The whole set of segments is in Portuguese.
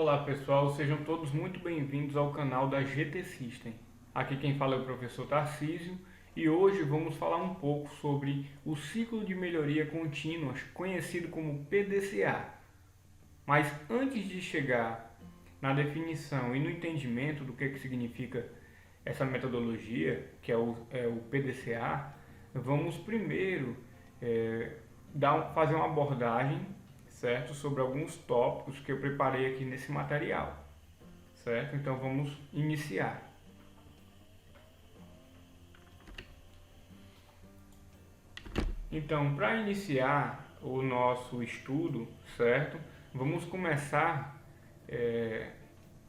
Olá pessoal, sejam todos muito bem-vindos ao canal da GT System. Aqui quem fala é o professor Tarcísio e hoje vamos falar um pouco sobre o ciclo de melhoria contínua, conhecido como PDCA. Mas antes de chegar na definição e no entendimento do que significa essa metodologia, que é o PDCA, vamos primeiro fazer uma abordagem, certo, sobre alguns tópicos que eu preparei aqui nesse material, certo? Então vamos iniciar. Então, para iniciar o nosso estudo, certo, vamos começar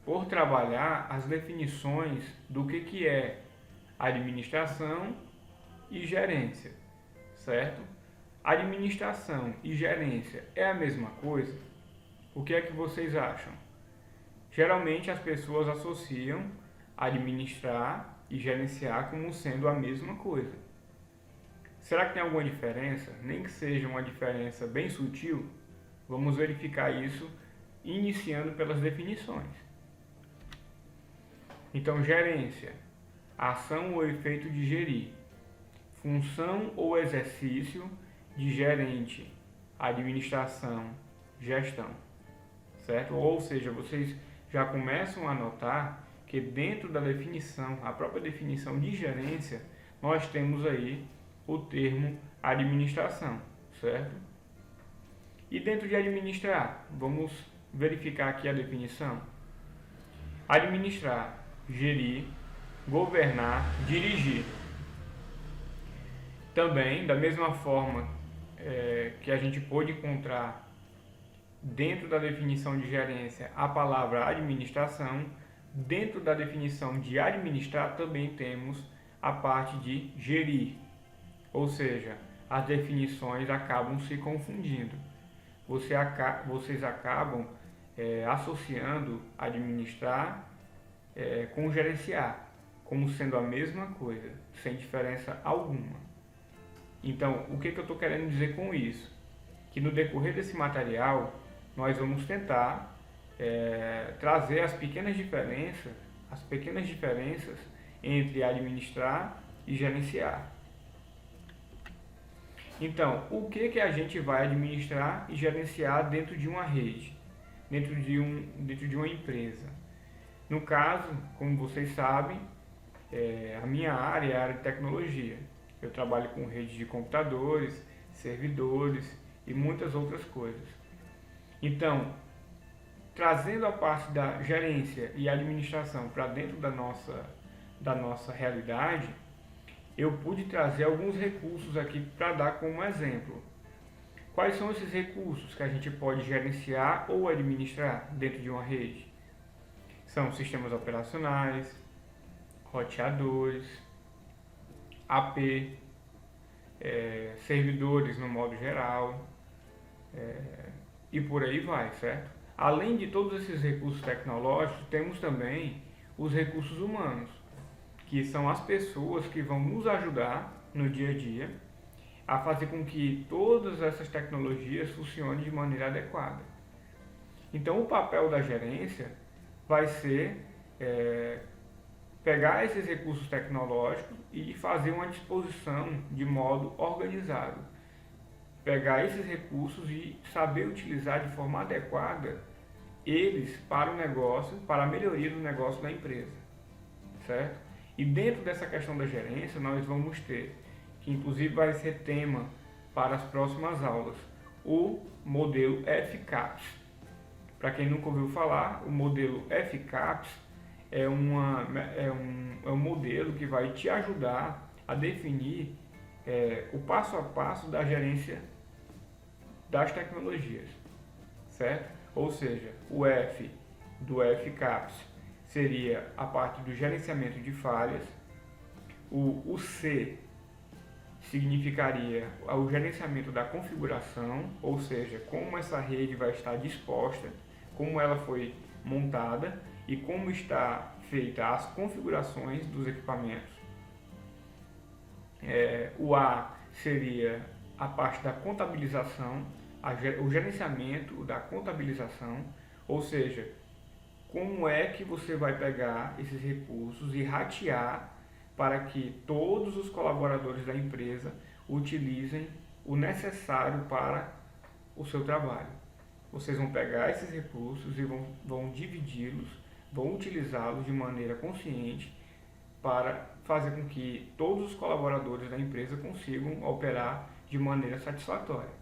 por trabalhar as definições do que é administração e gerência, certo? Administração e gerência é a mesma coisa? O que é que vocês acham? Geralmente as pessoas associam administrar e gerenciar como sendo a mesma coisa. Será que tem alguma diferença? Nem que seja uma diferença bem sutil? Vamos verificar isso iniciando pelas definições. Então, gerência, ação ou efeito de gerir, função ou exercício de gerente, administração, gestão, certo? Ou seja, vocês já começam a notar que dentro da definição, a própria definição de gerência, nós temos aí o termo administração, certo? E dentro de administrar, vamos verificar aqui a definição. Administrar, gerir, governar, dirigir. Também, da mesma forma que a gente pôde encontrar dentro da definição de gerência a palavra administração, dentro da definição de administrar também temos a parte de gerir. Ou seja, as definições acabam se confundindo. Vocês acabam associando administrar com gerenciar, como sendo a mesma coisa, sem diferença alguma. Então, o que eu estou querendo dizer com isso? Que no decorrer desse material, nós vamos tentar trazer as pequenas diferenças entre administrar e gerenciar. Então, o que a gente vai administrar e gerenciar dentro de uma rede, dentro de uma empresa? No caso, como vocês sabem, a minha área é a área de tecnologia. Eu trabalho com redes de computadores, servidores e muitas outras coisas. Então, trazendo a parte da gerência e administração para dentro da nossa realidade, eu pude trazer alguns recursos aqui para dar como exemplo. Quais são esses recursos que a gente pode gerenciar ou administrar dentro de uma rede? São sistemas operacionais, roteadores, AP, servidores no modo geral, e por aí vai, certo? Além de todos esses recursos tecnológicos, temos também os recursos humanos, que são as pessoas que vão nos ajudar no dia a dia a fazer com que todas essas tecnologias funcionem de maneira adequada. Então, o papel da gerência vai ser pegar esses recursos tecnológicos e fazer uma disposição de modo organizado. Pegar esses recursos e saber utilizar de forma adequada eles para o negócio, para a melhoria do negócio da empresa, certo? E dentro dessa questão da gerência nós vamos ter, que inclusive vai ser tema para as próximas aulas, o modelo FCAPS. Para quem nunca ouviu falar, o modelo FCAPS é um modelo que vai te ajudar a definir o passo a passo da gerência das tecnologias, certo? Ou seja, o F do FCAPS seria a parte do gerenciamento de falhas, o C significaria o gerenciamento da configuração, ou seja, como essa rede vai estar disposta, como ela foi montada e como está feita as configurações dos equipamentos. O A seria a parte da contabilização, o gerenciamento da contabilização, ou seja, como é que você vai pegar esses recursos e ratear para que todos os colaboradores da empresa utilizem o necessário para o seu trabalho. Vocês vão pegar esses recursos e vão dividi-los, vão utilizá-los de maneira consciente para fazer com que todos os colaboradores da empresa consigam operar de maneira satisfatória.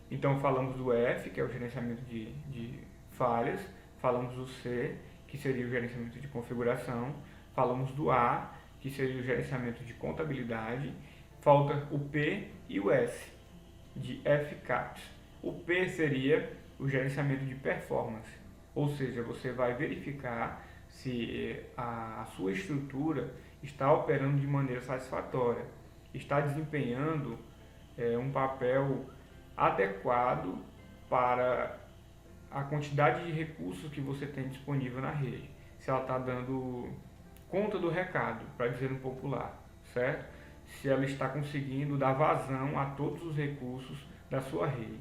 Então falamos do F, que é o gerenciamento de falhas, falamos do C, que seria o gerenciamento de configuração, falamos do A, que seria o gerenciamento de contabilidade, falta o P e o S, de FCAPS. O P seria o gerenciamento de performance, ou seja, você vai verificar se a sua estrutura está operando de maneira satisfatória, está desempenhando um papel adequado para a quantidade de recursos que você tem disponível na rede, se ela está dando conta do recado, para dizer no popular, certo? Se ela está conseguindo dar vazão a todos os recursos da sua rede.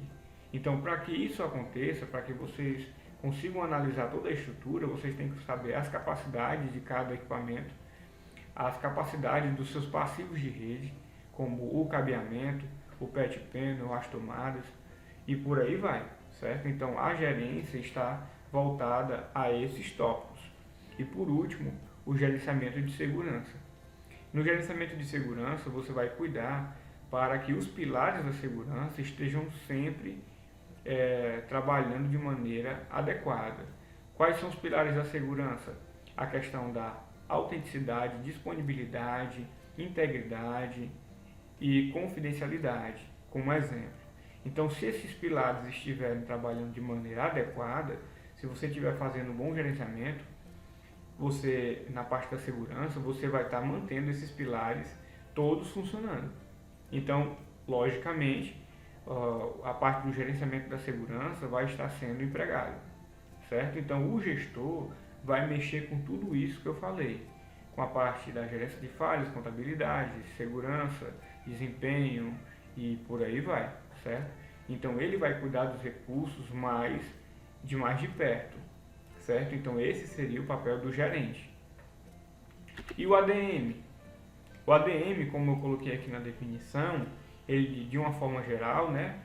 Então, para que isso aconteça, para que vocês consigam analisar toda a estrutura, vocês têm que saber as capacidades de cada equipamento, as capacidades dos seus passivos de rede, como o cabeamento, o patch panel, as tomadas e por aí vai, certo? Então, a gerência está voltada a esses tópicos. E por último, o gerenciamento de segurança. No gerenciamento de segurança, você vai cuidar para que os pilares da segurança estejam sempre trabalhando de maneira adequada. Quais são os pilares da segurança? A questão da autenticidade, disponibilidade, integridade e confidencialidade, como exemplo. Então, se esses pilares estiverem trabalhando de maneira adequada, se você estiver fazendo um bom gerenciamento, você, na parte da segurança, você vai estar mantendo esses pilares todos funcionando. Então, logicamente, a parte do gerenciamento da segurança vai estar sendo empregada, certo? Então, o gestor vai mexer com tudo isso que eu falei, com a parte da gerência de falhas, contabilidade, segurança, desempenho e por aí vai, certo? Então, ele vai cuidar dos recursos mais de perto, certo? Então, esse seria o papel do gerente. E o ADM? O ADM, como eu coloquei aqui na definição, ele, de uma forma geral, né,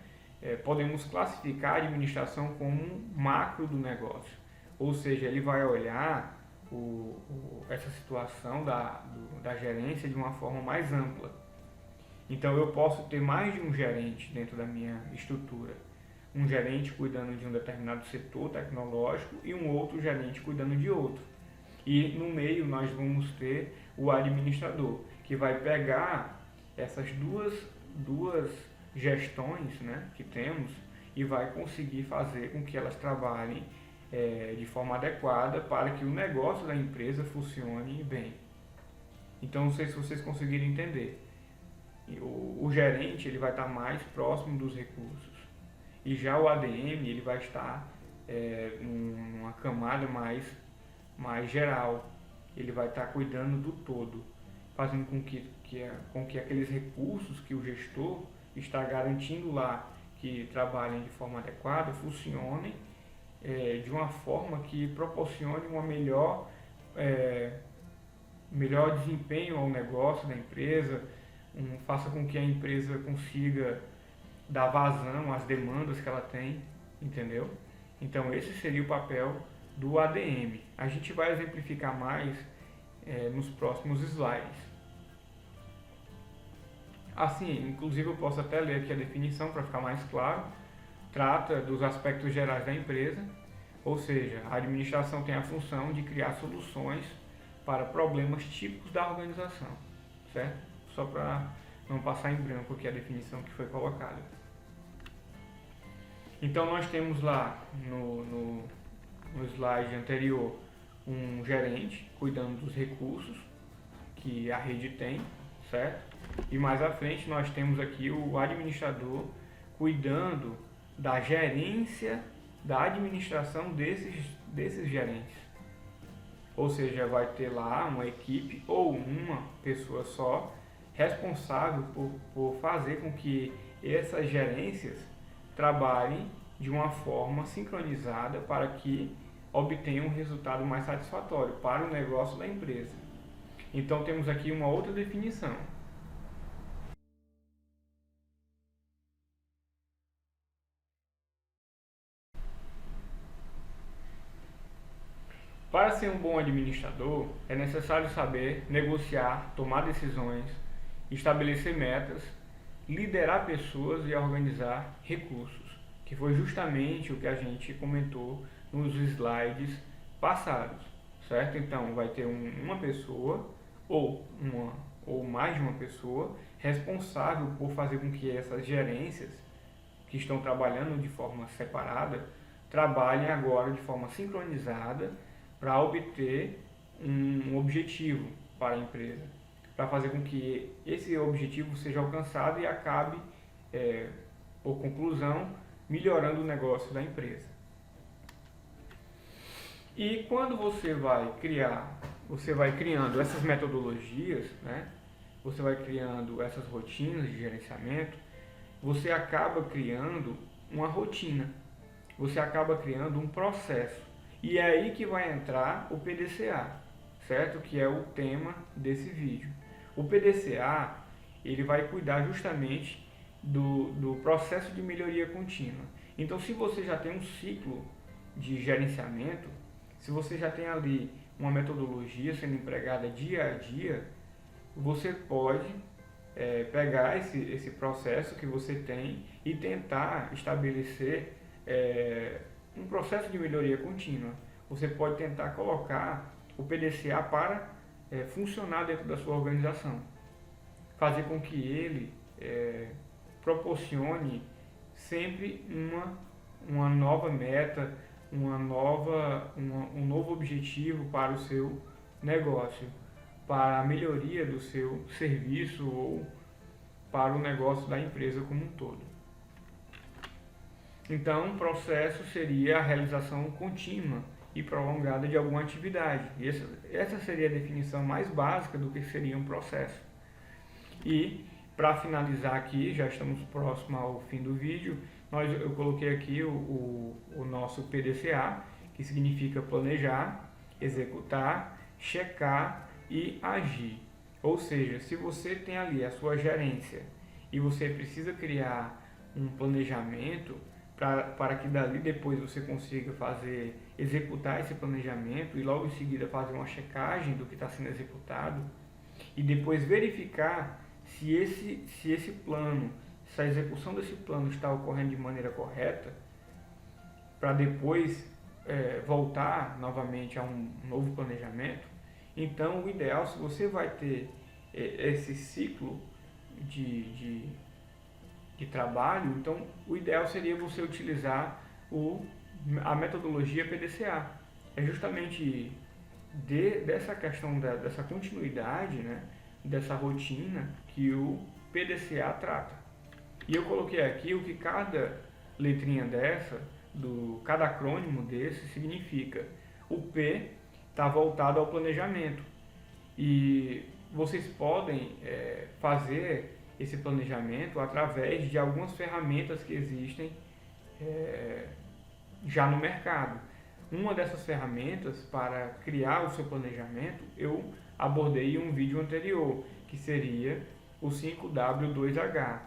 podemos classificar a administração como um macro do negócio. Ou seja, ele vai olhar essa situação da gerência de uma forma mais ampla. Então, eu posso ter mais de um gerente dentro da minha estrutura. Um gerente cuidando de um determinado setor tecnológico e um outro gerente cuidando de outro. E no meio nós vamos ter o administrador, que vai pegar essas duas gestões, né, que temos e vai conseguir fazer com que elas trabalhem de forma adequada para que o negócio da empresa funcione bem. Então, não sei se vocês conseguiram entender. O gerente ele vai estar mais próximo dos recursos e já o ADM ele vai estar numa camada mais geral. Ele vai estar cuidando do todo, fazendo com que aqueles recursos que o gestor está garantindo lá que trabalhem de forma adequada funcionem de uma forma que proporcione uma melhor desempenho ao negócio da empresa, faça com que a empresa consiga dar vazão às demandas que ela tem, entendeu? Então esse seria o papel do ADM. A gente vai exemplificar mais nos próximos slides. Assim, inclusive eu posso até ler aqui a definição para ficar mais claro. Trata dos aspectos gerais da empresa, ou seja, a administração tem a função de criar soluções para problemas típicos da organização, certo? Só para não passar em branco aqui a definição que foi colocada. Então nós temos lá no slide anterior um gerente cuidando dos recursos que a rede tem, certo? E mais à frente nós temos aqui o administrador cuidando da gerência, da administração desses gerentes. Ou seja, vai ter lá uma equipe ou uma pessoa só responsável por fazer com que essas gerências trabalhem de uma forma sincronizada para que obtenha um resultado mais satisfatório para o negócio da empresa. Então temos aqui uma outra definição. Para ser um bom administrador, é necessário saber negociar, tomar decisões, estabelecer metas, liderar pessoas e organizar recursos, que foi justamente o que a gente comentou nos slides passados, certo? Então, vai ter uma pessoa ou mais de uma pessoa responsável por fazer com que essas gerências que estão trabalhando de forma separada trabalhem agora de forma sincronizada para obter um objetivo para a empresa, para fazer com que esse objetivo seja alcançado e acabe, por conclusão, melhorando o negócio da empresa. E quando você vai criando essas metodologias, né? Você vai criando essas rotinas de gerenciamento, você acaba criando uma rotina, você acaba criando um processo. E é aí que vai entrar o PDCA, certo? Que é o tema desse vídeo. O PDCA, ele vai cuidar justamente do processo de melhoria contínua. Então, se você já tem um ciclo de gerenciamento, se você já tem ali uma metodologia sendo empregada dia a dia, você pode pegar esse processo que você tem e tentar estabelecer um processo de melhoria contínua. Você pode tentar colocar o PDCA para funcionar dentro da sua organização, fazer com que ele proporcione sempre uma nova meta, um novo objetivo para o seu negócio, para a melhoria do seu serviço ou para o negócio da empresa como um todo. Então, um processo seria a realização contínua e prolongada de alguma atividade. Essa seria a definição mais básica do que seria um processo. E, para finalizar aqui, já estamos próximo ao fim do vídeo, eu coloquei aqui o nosso PDCA, que significa planejar, executar, checar e agir. Ou seja, se você tem ali a sua gerência e você precisa criar um planejamento para que dali depois você consiga executar esse planejamento e logo em seguida fazer uma checagem do que está sendo executado e depois verificar se esse plano, se a execução desse plano está ocorrendo de maneira correta, para depois voltar novamente a um novo planejamento. Então, o ideal, se você vai ter esse ciclo de trabalho, então o ideal seria você utilizar a metodologia PDCA. É justamente dessa questão dessa continuidade, né, dessa rotina que o PDCA trata. E eu coloquei aqui o que cada letrinha cada acrônimo desse significa. O P está voltado ao planejamento e vocês podem fazer esse planejamento através de algumas ferramentas que existem já no mercado. Uma dessas ferramentas para criar o seu planejamento eu abordei em um vídeo anterior, que seria o 5W2H.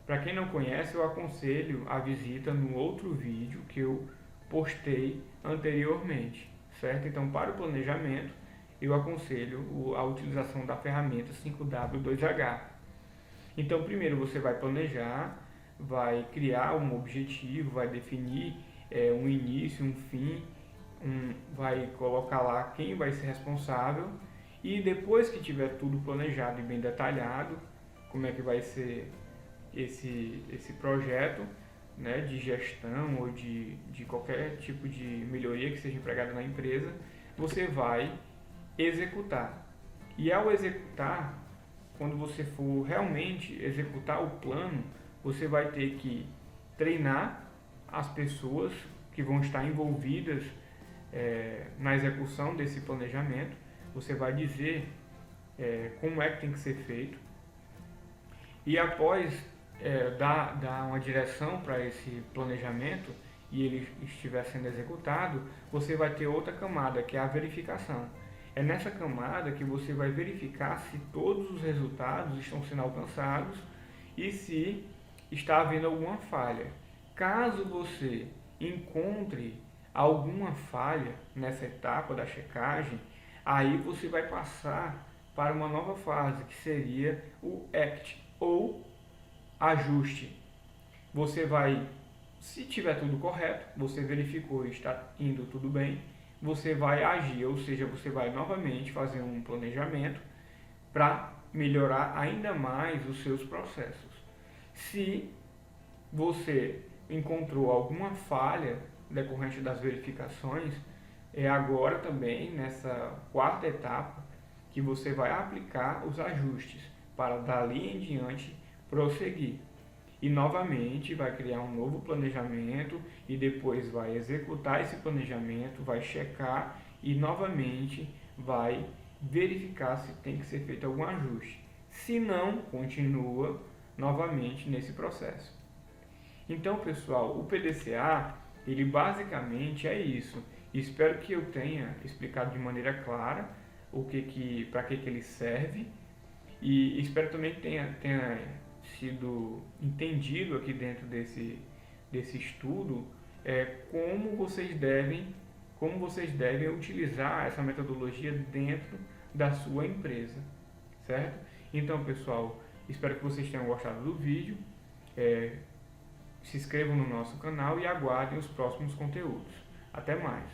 Para quem não conhece, eu aconselho a visita no outro vídeo que eu postei anteriormente, certo? Então, para o planejamento, eu aconselho a utilização da ferramenta 5W2H. Então, primeiro você vai planejar, vai criar um objetivo, vai definir um início, um fim, vai colocar lá quem vai ser responsável e depois que tiver tudo planejado e bem detalhado, como é que vai ser esse projeto, né, de gestão ou de qualquer tipo de melhoria que seja empregada na empresa, você vai executar. E ao executar, quando você for realmente executar o plano, você vai ter que treinar as pessoas que vão estar envolvidas na execução desse planejamento. Você vai dizer como é que tem que ser feito. E após dar uma direção para esse planejamento e ele estiver sendo executado, você vai ter outra camada, que é a verificação. É nessa camada que você vai verificar se todos os resultados estão sendo alcançados e se está havendo alguma falha. Caso você encontre alguma falha nessa etapa da checagem, aí você vai passar para uma nova fase, que seria o ACT, ou ajuste. Você vai, se tiver tudo correto, você verificou e está indo tudo bem, você vai agir, ou seja, você vai novamente fazer um planejamento para melhorar ainda mais os seus processos. Se você encontrou alguma falha decorrente das verificações, é agora também, nessa quarta etapa, que você vai aplicar os ajustes para dali em diante prosseguir. E novamente vai criar um novo planejamento e depois vai executar esse planejamento, vai checar e novamente vai verificar se tem que ser feito algum ajuste. Se não, continua novamente nesse processo. Então, pessoal, o PDCA, ele basicamente é isso. Espero que eu tenha explicado de maneira clara para que ele serve, e espero também que tenha sido entendido aqui dentro desse estudo como vocês devem utilizar essa metodologia dentro da sua empresa, certo? Então, pessoal, espero que vocês tenham gostado do vídeo. Se inscrevam no nosso canal e aguardem os próximos conteúdos. Até mais!